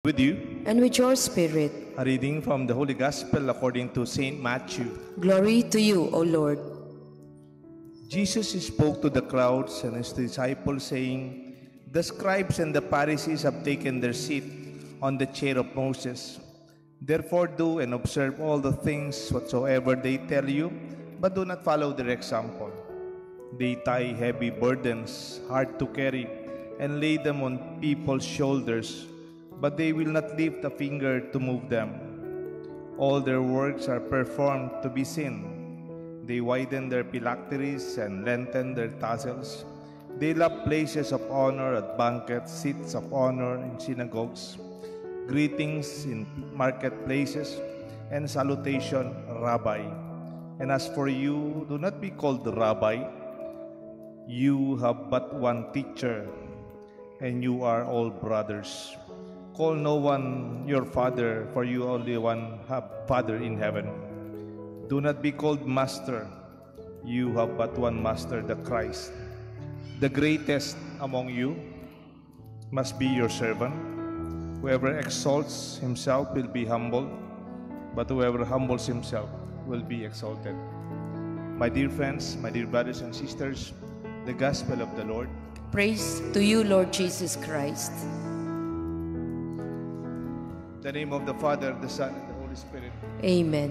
With you, and with your spirit. a reading from the Holy Gospel according to Saint Matthew. Glory to you, O Lord. Jesus spoke to the crowds and his disciples, saying, "The scribes and the Pharisees have taken their seat on the chair of Moses. Therefore do and observe all the things whatsoever they tell you, but do not follow their example. They tie heavy burdens, hard to carry, and lay them on people's shoulders, but they will not lift a finger to move them. All their works are performed to be seen. They widen their phylacteries and lengthen their tassels. They love places of honor at banquets, seats of honor in synagogues, greetings in marketplaces, and salutation, Rabbi. And as for you, do not be called Rabbi. You have but one teacher, and you are all brothers. Call no one your father, for you only one have Father in heaven. Do not be called master. You have but one master, the Christ. The greatest among you must be your servant. Whoever exalts himself will be humbled, but whoever humbles himself will be exalted." My dear friends, my dear brothers and sisters, the Gospel of the Lord. Praise to you, Lord Jesus Christ. In the name of the Father, the Son, and the Holy Spirit. Amen.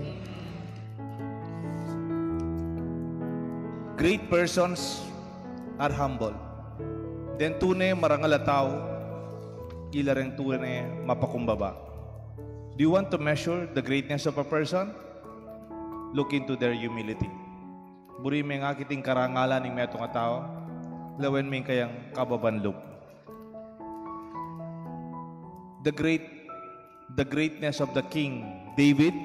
Great persons are humble. Then tunay marangal a tao, ilarang tunay mapakumbaba. Do you want to measure the greatness of a person? Look into their humility. Buri may nga kiting karangalan ng metong a tao, lawen may kayang kababanlog. The greatness of the king David,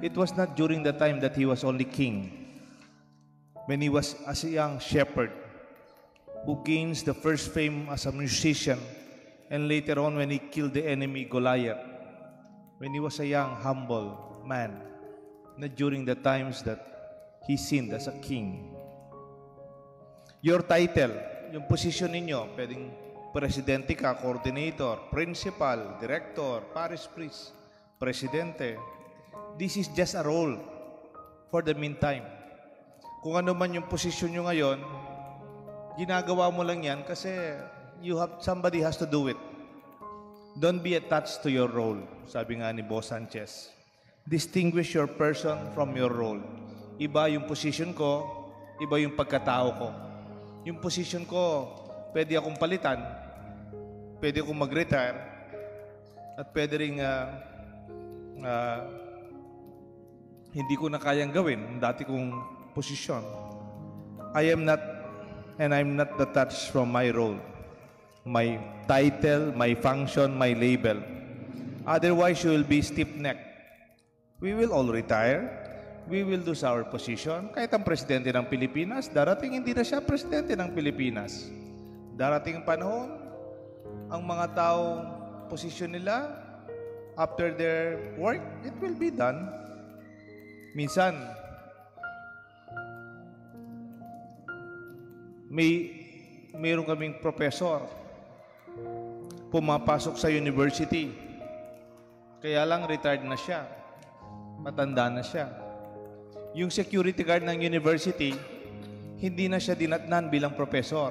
it was not during the time that he was only king. When he was as a young shepherd who gains the first fame as a musician, and later on when he killed the enemy Goliath, when he was a young humble man, not during the times that he sinned as a king. Your title, yung position ninyo, pwedeng presidente ka, coordinator, principal, director, parish priest, presidente. This is just a role for the meantime. Kung ano man yung posisyon nyo ngayon, ginagawa mo lang yan kasi somebody has to do it. Don't be attached to your role, sabi nga ni Boss Sanchez. Distinguish your person from your role. Iba yung position ko, iba yung pagkatao ko. Yung position ko, pwede akong palitan, pwede akong mag-retire, at pwede rin hindi ko na kayang gawin dati kong posisyon. I'm not detached from my role, my title, my function, my label. Otherwise, you will be stiff-necked. We will all retire. We will lose our position. Kahit ang presidente ng Pilipinas, darating hindi na siya presidente ng Pilipinas. Darating ang panahon, ang mga taong posisyon nila, after their work, it will be done. Minsan, mayroon kaming professor, pumapasok sa university, kaya lang retired na siya, matanda na siya. Yung security guard ng university, hindi na siya dinatnan bilang professor.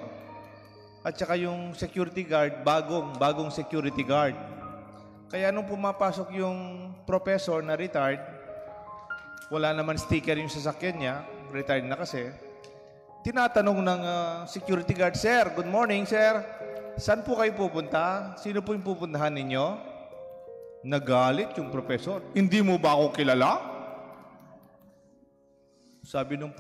At saka yung security guard, bagong security guard. Kaya nung pumapasok yung professor na retired, wala naman sticker yung sasakyan niya, retired na kasi, tinatanong ng security guard, "Sir, good morning, sir. Saan po kayo pupunta? Sino po yung pupuntahan ninyo?" Nagalit yung professor. "Hindi mo ba ako kilala?" Sabi nung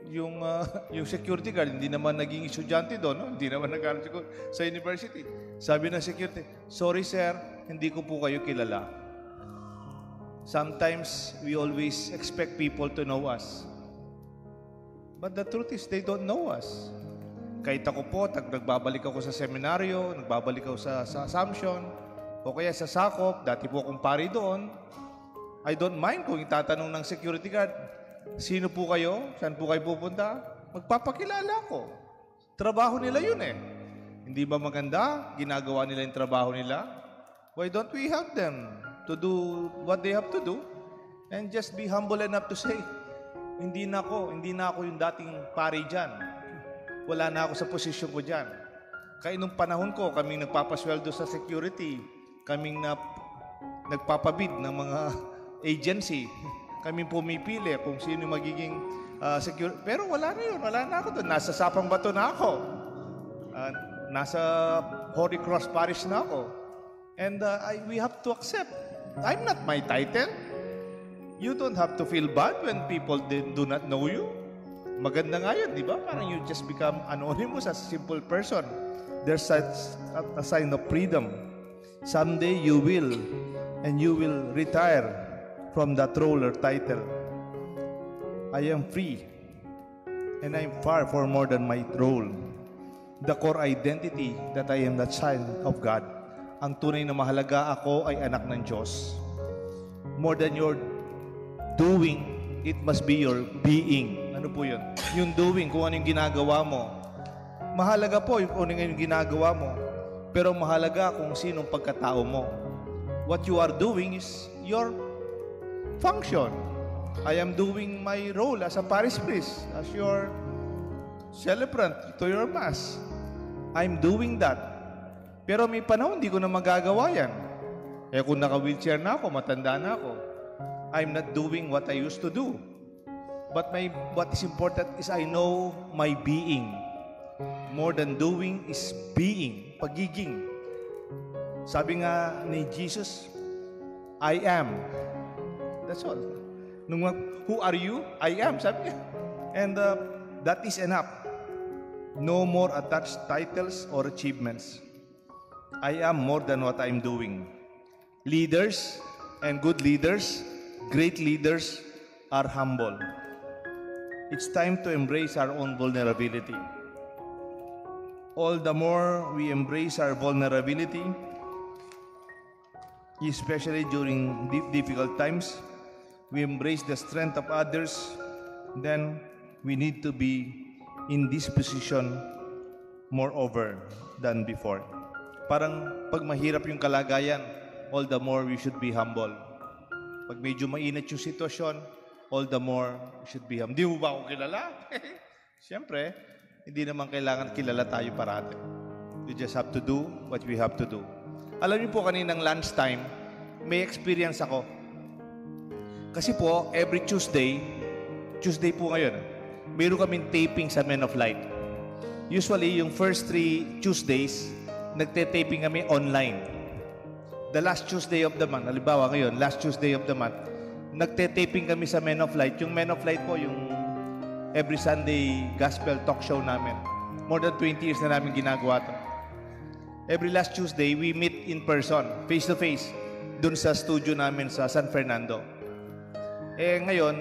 yung security guard, hindi naman naging estudyante doon, no? Hindi naman nag-aaral sa university. Sabi ng security, "Sorry sir, hindi ko po kayo kilala." Sometimes we always expect people to know us. But the truth is, they don't know us. Kahit ako po, nagbabalik ako sa seminaryo, nagbabalik ako sa Assumption, o kaya sa Sakop, dati po akong pari doon. I don't mind kung itatanong ng security guard, "Sino po kayo? Saan po kayo pupunta?" Magpapakilala ko. Trabaho nila yun eh. Hindi ba maganda? Ginagawa nila yung trabaho nila? Why don't we help them to do what they have to do and just be humble enough to say, hindi na ako yung dating pari dyan. Wala na ako sa posisyon ko dyan. Kaya nung panahon ko, kaming nagpapasweldo sa security, kaming nagpapabid ng mga agency, kaming pumipili kung sino yung magiging security. Pero wala na ako doon. Nasa Sapang Bato na ako. Nasa Holy Cross Parish na ako. And we have to accept. I'm not my title. You don't have to feel bad when people do not know you. Maganda nga yun, di ba? Parang you just become anonymous as a simple person. There's such a sign of freedom. Someday you will retire from that role or title. I am free. And I am far more than my role. The core identity that I am the child of God. Ang tunay na mahalaga, ako ay anak ng Diyos. More than your doing, it must be your being. Ano po yun? Yung doing, kung ano yung ginagawa mo. Mahalaga po kung ano yung ginagawa mo. Pero mahalaga kung sinong pagkatao mo. What you are doing is your function. I am doing my role as a parish priest, as your celebrant to your mass. I'm doing that. Pero may panahon, hindi ko na magagawa yan. Eh kung naka-wheelchair na ako, matanda na ako, I'm not doing what I used to do. But what is important is I know my being. More than doing is being, pagiging. Sabi nga ni Jesus, I am. That's all. Who are you? I am, sabi niya. And that is enough. No more attached titles or achievements. I am more than what I'm doing. Leaders and good leaders, great leaders are humble. It's time to embrace our own vulnerability. All the more we embrace our vulnerability, especially during difficult times, we embrace the strength of others, then we need to be in this position moreover than before. Parang pag mahirap yung kalagayan, all the more we should be humble. Pag medyo mainit yung sitwasyon, all the more we should be humble. Hindi mo ba ako kilala? Siyempre, hindi naman kailangan kilala tayo parati. We just have to do what we have to do. Alam niyo po, kaninang lunchtime, may experience ako. Kasi po, every Tuesday po ngayon, mayroon kaming taping sa Men of Light. Usually, yung first 3 Tuesdays, nagte-taping kami online. The last Tuesday of the month, halimbawa ngayon, last Tuesday of the month, nagte-taping kami sa Men of Light. Yung Men of Light po, yung every Sunday gospel talk show namin. More than 20 years na namin ginagawa ito. Every last Tuesday, we meet in person, face to face, dun sa studio namin sa San Fernando. Eh ngayon,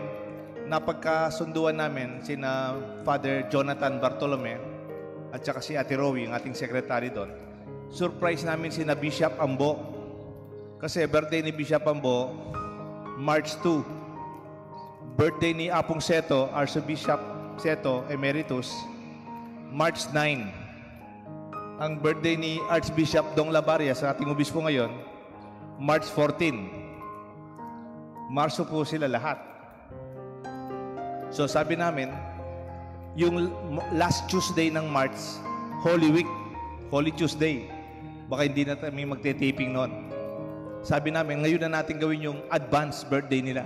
napagkasunduan namin sina Father Jonathan Bartolome at saka si Ate Rowie, ang ating secretary doon. Surprise namin sina Bishop Ambo. Kasi birthday ni Bishop Ambo, March 2. Birthday ni Apong Seto, Archbishop Seto Emeritus, March 9. Ang birthday ni Archbishop Dong Labaria sa ating obispo ngayon, March 14. Marso po sila lahat. So sabi namin, yung last Tuesday ng March, Holy Week, Holy Tuesday, baka hindi na kami magte-taping noon. Sabi namin, ngayon na natin gawin yung advance birthday nila.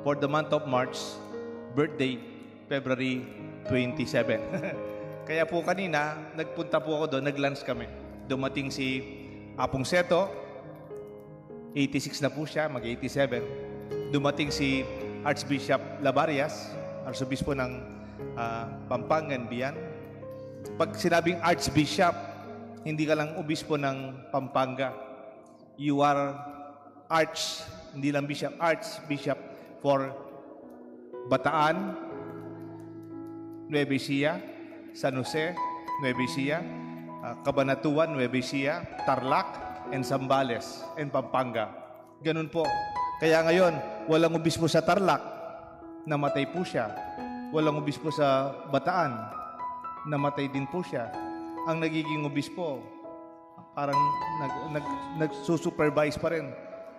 For the month of March, birthday, February 27. Kaya po kanina, nagpunta po ako doon, nag-lunch kami. Dumating si Apong Seto, 86 na po siya, mag-87. Dumating si Archbishop Labarias, Arsobispo ng Pampangan, Bian. Pag sinabing Archbishop, hindi ka lang obispo ng Pampanga. You are Arch, hindi lang Bishop, Archbishop for Bataan, Nueva Ecija, San Jose, Nueva Ecija, Cabanatuan, Nueva Ecija, Tarlac, and Zambales, and Pampanga. Ganun po. Kaya ngayon, walang obispo sa Tarlac, namatay po siya. Walang obispo sa Bataan, namatay din po siya. Ang nagiging obispo, parang nagsusupervise pa rin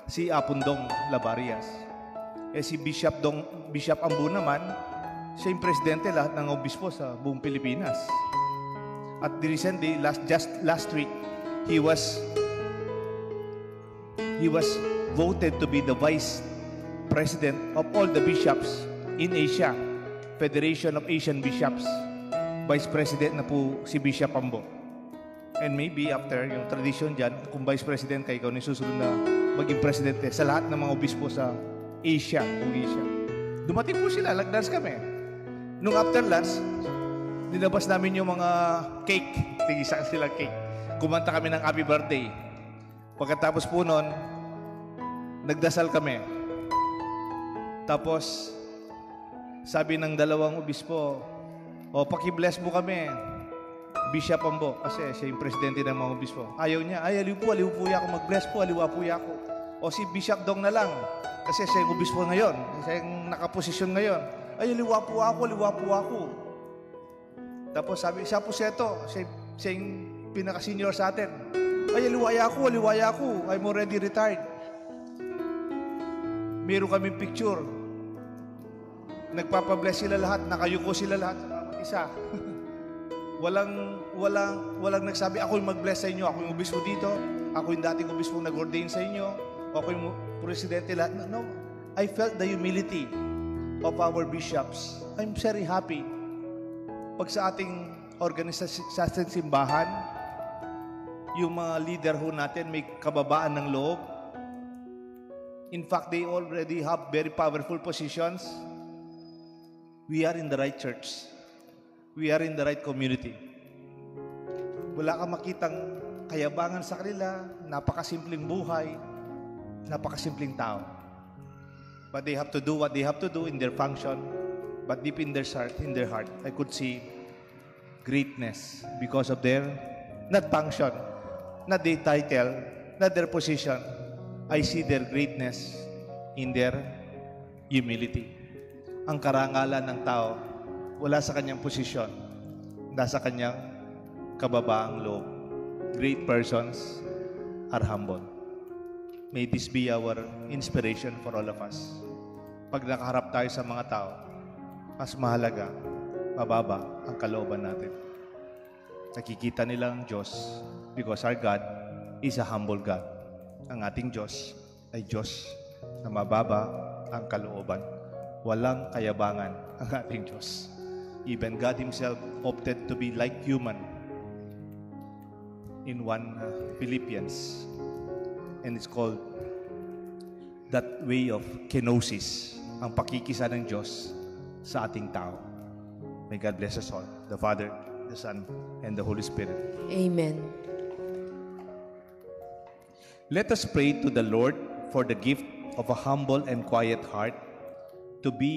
si Apundong Labarias. Si Bishop Ambu naman, siya yung presidente lahat ng obispo sa buong Pilipinas. At recently, just last week, he was voted to be the vice president of all the bishops in Asia, Federation of Asian Bishops. Vice president na po si Bishop Ambo. And maybe after yung tradition dyan, kung vice president ka, ikaw na susunod na maging presidente sa lahat ng mga obispo sa Asia, buong Asia. Dumating po sila, nag-dance kami. Nung after lunch, nilabas namin yung mga cake. Tigisa sila cake. Kumanta kami ng happy birthday. Pagkatapos po nun, nagdasal kami. Tapos, sabi ng dalawang obispo, paki-bless mo kami, Bishop Ambo, kasi siya yung presidente ng mga obispo. Ayaw niya, aliw po ako, mag-bless po, aliwa po ako. Si Bishop Dong na lang, kasi siya yung obispo ngayon, siya yung nakaposisyon ngayon. Aliwa po ako. Tapos sabi, siya po siya yung pinaka-senior sa atin. Aliwaya ako, I'm already retired. Meron kaming picture. Nagpapabless sila lahat, nakayuko sila lahat sa bawat isa. walang nagsabi, ako yung mag-bless sa inyo, ako yung obispo dito, ako yung dating obispo nag-ordain sa inyo, ako yung presidente lahat. No, I felt the humility of our bishops. I'm very happy. Pag sa ating organisasyon, sa ating simbahan, yung mga leader ho natin may kababaan ng loob. In fact, they already have very powerful positions. We are in the right church. We are in the right community. Wala kang makitang kayabangan sa kanila, napakasimpleng buhay, napakasimpleng tao. But they have to do what they have to do in their function. But deep in their heart, I could see greatness because of their, not function, not their title, not their position. I see their greatness in their humility. Ang karangalan ng tao, wala sa kanyang posisyon, nasa kanyang kababaang loob. Great persons are humble. May this be our inspiration for all of us. Pag nakaharap tayo sa mga tao, mas mahalaga, mababa ang kalooban natin. Nakikita nila ang Diyos because our God is a humble God. Ang ating Diyos ay Diyos na mababa ang kalooban. Walang kayabangan ang ating Diyos. Even God Himself opted to be like human in 1 Philippians. And it's called that way of kenosis, ang pakikisa ng Diyos sa ating tao. May God bless us all, the Father, the Son, and the Holy Spirit. Amen. Let us pray to the Lord for the gift of a humble and quiet heart to be